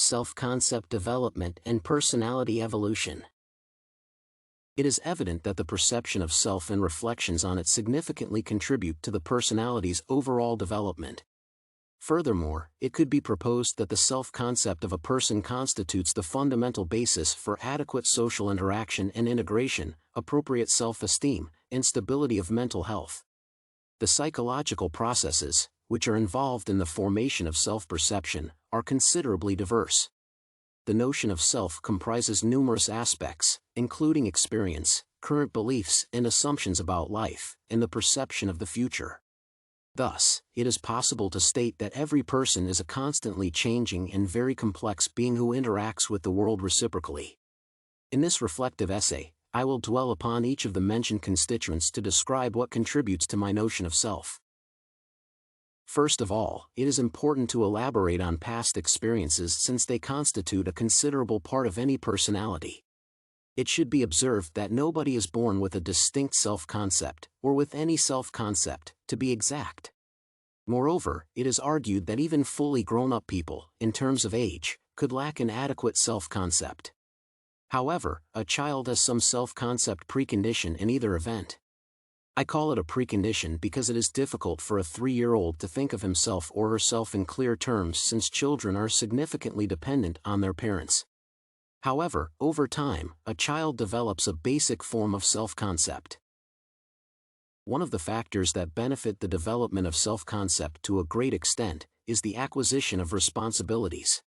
Self-concept development and personality evolution. It is evident that the perception of self and reflections on it significantly contribute to the personality's overall development. Furthermore, it could be proposed that the self-concept of a person constitutes the fundamental basis for adequate social interaction and integration, appropriate self-esteem, and stability of mental health. The psychological processes, which are involved in the formation of self-perception, are considerably diverse. The notion of self comprises numerous aspects, including experience, current beliefs and assumptions about life, and the perception of the future. Thus, it is possible to state that every person is a constantly changing and very complex being who interacts with the world reciprocally. In this reflective essay, I will dwell upon each of the mentioned constituents to describe what contributes to my notion of self. First of all, it is important to elaborate on past experiences since they constitute a considerable part of any personality. It should be observed that nobody is born with a distinct self-concept, or with any self-concept, to be exact. Moreover, it is argued that even fully grown-up people, in terms of age, could lack an adequate self-concept. However, a child has some self-concept precondition in either event. I call it a precondition because it is difficult for a 3-year-old to think of himself or herself in clear terms since children are significantly dependent on their parents. However, over time, a child develops a basic form of self-concept. One of the factors that benefit the development of self-concept to a great extent is the acquisition of responsibilities.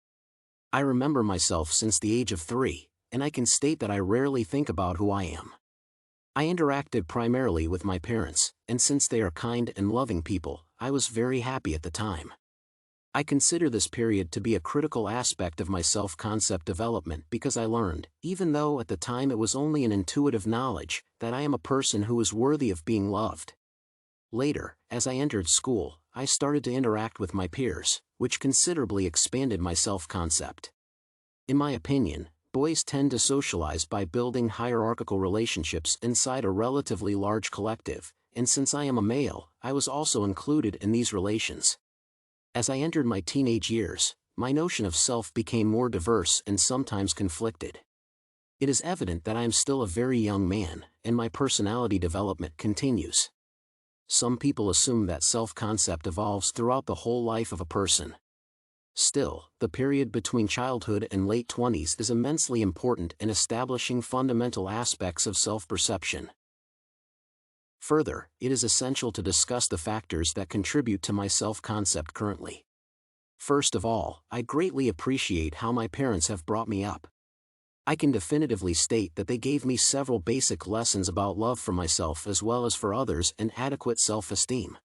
I remember myself since the age of 3, and I can state that I rarely think about who I am. I interacted primarily with my parents, and since they are kind and loving people, I was very happy at the time. I consider this period to be a critical aspect of my self-concept development because I learned, even though at the time it was only an intuitive knowledge, that I am a person who is worthy of being loved. Later, as I entered school, I started to interact with my peers, which considerably expanded my self-concept. In my opinion, boys tend to socialize by building hierarchical relationships inside a relatively large collective, and since I am a male, I was also included in these relations. As I entered my teenage years, my notion of self became more diverse and sometimes conflicted. It is evident that I am still a very young man, and my personality development continues. Some people assume that self-concept evolves throughout the whole life of a person. Still, the period between childhood and late 20s is immensely important in establishing fundamental aspects of self-perception. Further, it is essential to discuss the factors that contribute to my self-concept currently. First of all, I greatly appreciate how my parents have brought me up. I can definitively state that they gave me several basic lessons about love for myself as well as for others and adequate self-esteem.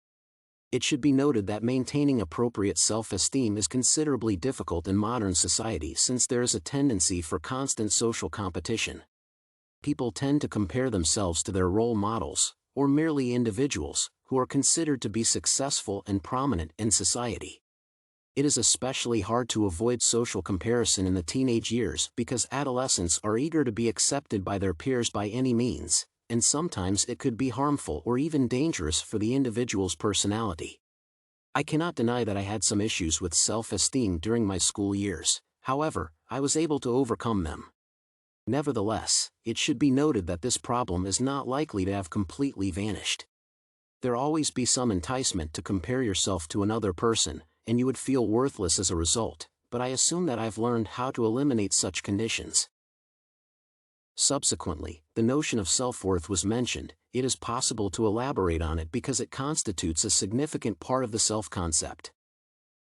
It should be noted that maintaining appropriate self-esteem is considerably difficult in modern society since there is a tendency for constant social competition. People tend to compare themselves to their role models, or merely individuals, who are considered to be successful and prominent in society. It is especially hard to avoid social comparison in the teenage years because adolescents are eager to be accepted by their peers by any means, and sometimes it could be harmful or even dangerous for the individual's personality. I cannot deny that I had some issues with self-esteem during my school years, however, I was able to overcome them. Nevertheless, it should be noted that this problem is not likely to have completely vanished. There always be some enticement to compare yourself to another person, and you would feel worthless as a result, but I assume that I've learned how to eliminate such conditions. Subsequently, the notion of self-worth was mentioned. It is possible to elaborate on it because it constitutes a significant part of the self-concept.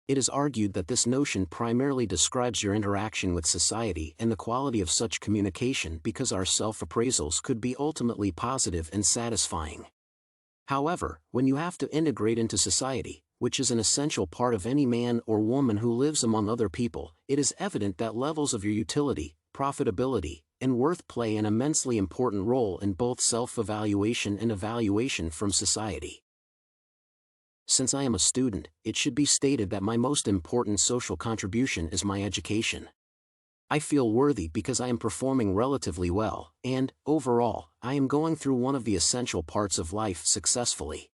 It is argued that this notion primarily describes your interaction with society and the quality of such communication because our self-appraisals could be ultimately positive and satisfying. However, when you have to integrate into society, which is an essential part of any man or woman who lives among other people, it is evident that levels of your utility, profitability, and worth play an immensely important role in both self-evaluation and evaluation from society. Since I am a student, it should be stated that my most important social contribution is my education. I feel worthy because I am performing relatively well, and, overall, I am going through one of the essential parts of life successfully.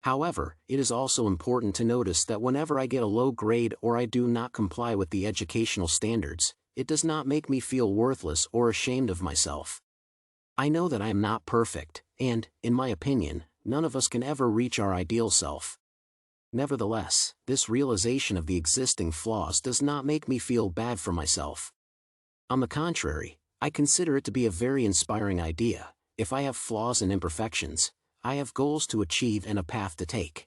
However, it is also important to notice that whenever I get a low grade or I do not comply with the educational standards, it does not make me feel worthless or ashamed of myself. I know that I am not perfect, and, in my opinion, none of us can ever reach our ideal self. Nevertheless, this realization of the existing flaws does not make me feel bad for myself. On the contrary, I consider it to be a very inspiring idea. If I have flaws and imperfections, I have goals to achieve and a path to take.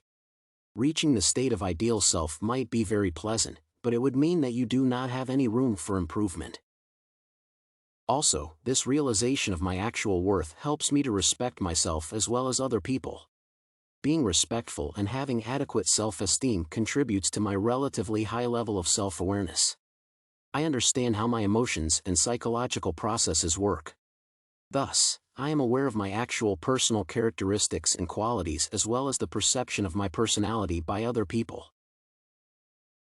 Reaching the state of ideal self might be very pleasant, but it would mean that you do not have any room for improvement. Also, this realization of my actual worth helps me to respect myself as well as other people. Being respectful and having adequate self-esteem contributes to my relatively high level of self-awareness. I understand how my emotions and psychological processes work. Thus, I am aware of my actual personal characteristics and qualities as well as the perception of my personality by other people.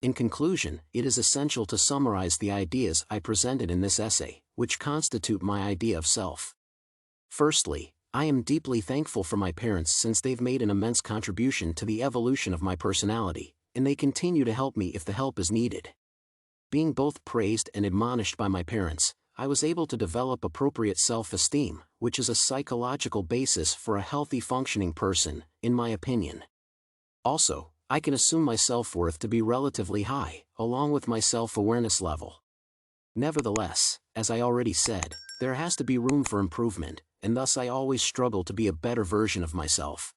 In conclusion, it is essential to summarize the ideas I presented in this essay, which constitute my idea of self. Firstly, I am deeply thankful for my parents since they've made an immense contribution to the evolution of my personality, and they continue to help me if the help is needed. Being both praised and admonished by my parents, I was able to develop appropriate self-esteem, which is a psychological basis for a healthy functioning person, in my opinion. Also, I can assume my self-worth to be relatively high, along with my self-awareness level. Nevertheless, as I already said, there has to be room for improvement, and thus I always struggle to be a better version of myself.